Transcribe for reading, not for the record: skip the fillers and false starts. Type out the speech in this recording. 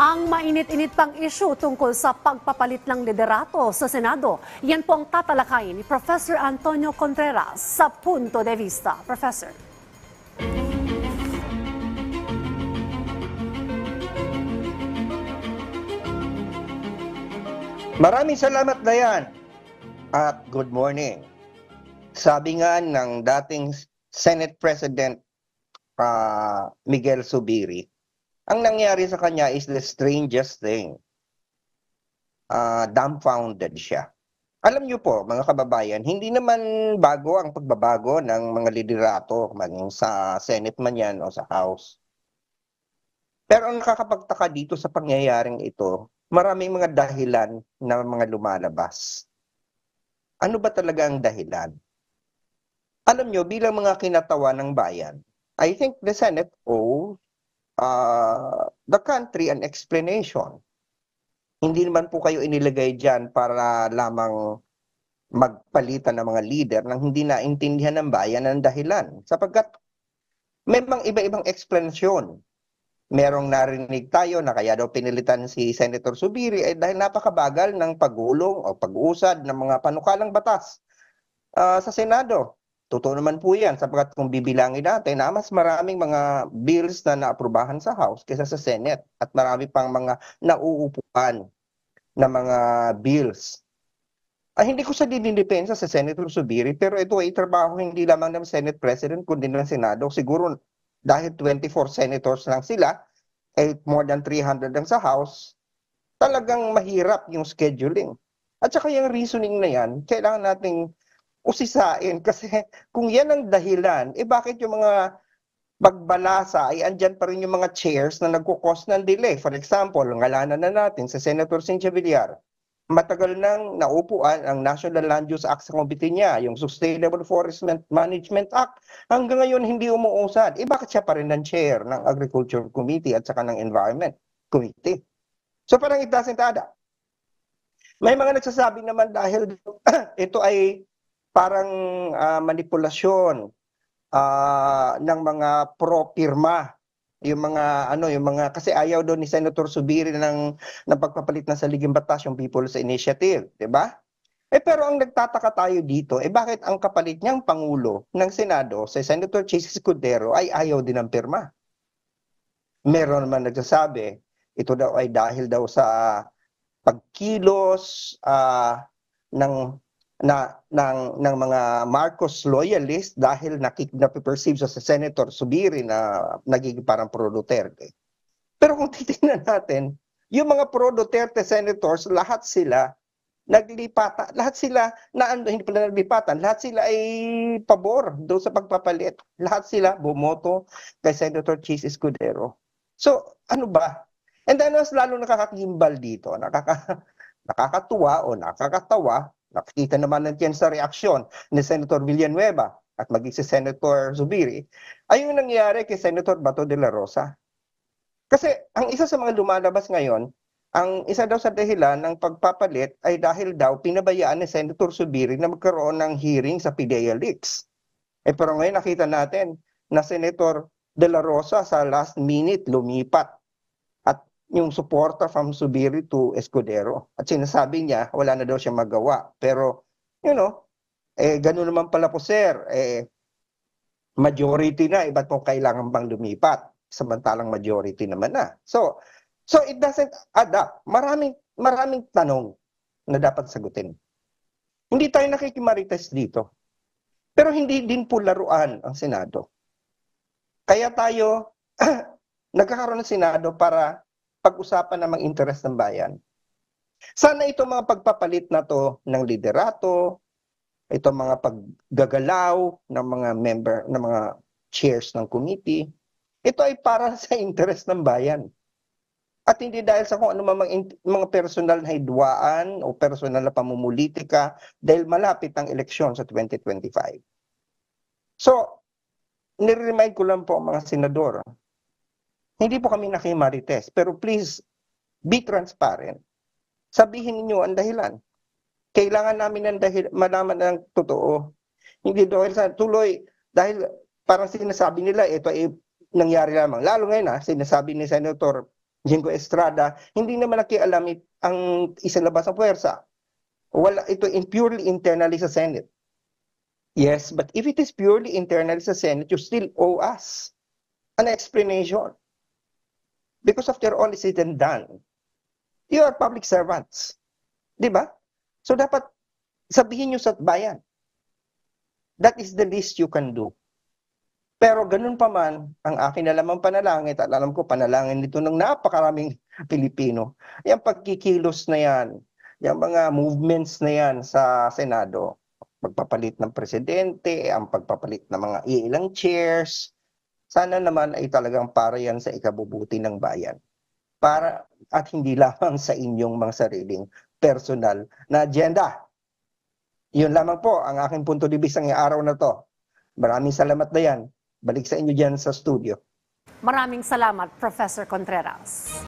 Ang mainit-init pang issue tungkol sa pagpapalit ng liderato sa Senado. Yan po ang tatalakayin ni Professor Antonio Contreras sa Punto de Vista. Professor. Maraming salamat, Dayan, at good morning. Sabi nga ng dating Senate President Miguel Zubiri, ang nangyari sa kanya is the strangest thing. Dumbfounded siya. Alam niyo po, mga kababayan, hindi naman bago ang pagbabago ng mga liderato, maging sa Senate man yan o sa House. Pero ang nakakapagtaka dito sa pangyayaring ito, maraming mga dahilan na mga lumalabas. Ano ba talaga ang dahilan? Alam nyo, bilang mga kinatawa ng bayan, I think the Senate owes the country an explanation. Hindi naman po kayo inilagay dyan para lamang magpalitan ng mga leader nang hindi naintindihan ng bayan ang dahilan. Sapagkat may mga iba-ibang explanation. Merong narinig tayo na kaya daw pinilitan si Senator Zubiri ay dahil napakabagal ng pagulong o pag-uusad ng mga panukalang batas sa Senado. Totoo naman po yan sapagkat kung bibilangin natin na mas maraming mga bills na naaprubahan sa House kaysa sa Senate at marami pang mga nauupuan na mga bills. Hindi ko sa dinidepensa sa Senator Zubiri pero ito ay trabaho hindi lamang ng Senate President kundi ng Senado. Siguro dahil 24 senators lang sila, more than 300 lang sa House, talagang mahirap yung scheduling. At saka yung reasoning na yan, kailangan nating usisain kasi kung yan ang dahilan, bakit yung mga pagbalasa ay andyan pa rin yung mga chairs na nagkukos ng delay. For example, ngalanan na natin sa Senator Cynthia Villar. Matagal nang naupuan ang National Land Use Act sa committee niya, yung Sustainable Forest Management Act. Hanggang ngayon hindi umuusad. Bakit siya pa rin ng chair ng Agriculture Committee at saka ng Environment Committee? So parang it doesn't add up. May mga nagsasabi naman dahil ito ay parang manipulasyon ng mga pro-pirma. Yung mga kasi ayaw doon ni Senator Zubiri ng pagpapalit na sa Ligang Batas yung People's Initiative, 'di ba? Pero ang nagtataka tayo dito, bakit ang kapalit niyang pangulo ng Senado, si Senator Chis Escudero ay ayaw din ng pirma? Meron naman nagsasabi, ito daw ay dahil daw sa pagkilos ng mga Marcos loyalist dahil napiperceive sa Senator Zubiri na nagiging parang pro-Duterte. Pero kung titingnan natin, yung mga pro-Duterte senators, lahat sila naglilipatan, lahat sila hindi pala naglipatan, lahat sila ay pabor doon sa pagpapalit. Lahat sila bumoto kay Senator Chis Escudero. So, ano ba? And then, mas lalo nakakakimbal dito, nakakatuwa o nakakatawa. Nakikita naman natin sa reaksyon ni Senator Villanueva at maging si Senator Zubiri ay yung nangyari kay Senator Bato de la Rosa. Kasi ang isa sa mga lumalabas ngayon, ang isa daw sa dahilan ng pagpapalit ay dahil daw pinabayaan ni Senator Zubiri na magkaroon ng hearing sa PIDEA Leaks. Pero ngayon nakita natin na Senator de la Rosa sa last minute lumipat yung suporta from Zubiri to Escudero. At sinasabi niya, wala na daw siya magawa. Pero, gano'n naman pala po, sir. Majority na, ba't mo kailangan bang lumipat? Samantalang majority naman na. So it doesn't add up. Maraming tanong na dapat sagutin. Hindi tayo nakikimarites dito. Pero hindi din po laruan ang Senado. Kaya tayo nagkakaroon ng Senado para pag-usapan ng mga interes ng bayan. Sana itong mga pagpapalit na to ng liderato, itong mga paggagalaw ng mga member, ng mga chairs ng committee, ito ay para sa interes ng bayan. At hindi dahil sa kung ano mga personal na hidwaan o personal na pamumulitika dahil malapit ang eleksyon sa 2025. So, nire-remind ko lang po ang mga senador, hindi po kami nakimarites, pero please, be transparent. Sabihin niyo ang dahilan. Kailangan namin malaman ng totoo. Hindi dahil sa tuloy, dahil parang sinasabi nila, ito ay nangyari lamang. Lalo ngayon sinasabi ni Senator Jingo Estrada, hindi naman nakialam ang isalabas ng puwersa. Wala ito purely internally sa Senate. Yes, but if it is purely internally sa Senate, you still owe us an explanation. Because after all is said and done, you are public servants. Di ba? So dapat sabihin nyo sa bayan. That is the least you can do. Pero ganun pa man, ang akin na lamang panalangin, at alam ko panalangin nito ng napakaraming Pilipino, yung pagkikilos na yan, yung mga movements na yan sa Senado, pagpapalit ng presidente, ang pagpapalit ng mga ilang chairs, sana naman ay talagang para yan sa ikabubuti ng bayan. Para at hindi lamang sa inyong mga sariling personal na agenda. Yun lamang po ang aking punto de vista ngayong araw na to. Maraming salamat na yan. Balik sa inyo dyan sa studio. Maraming salamat, Professor Contreras.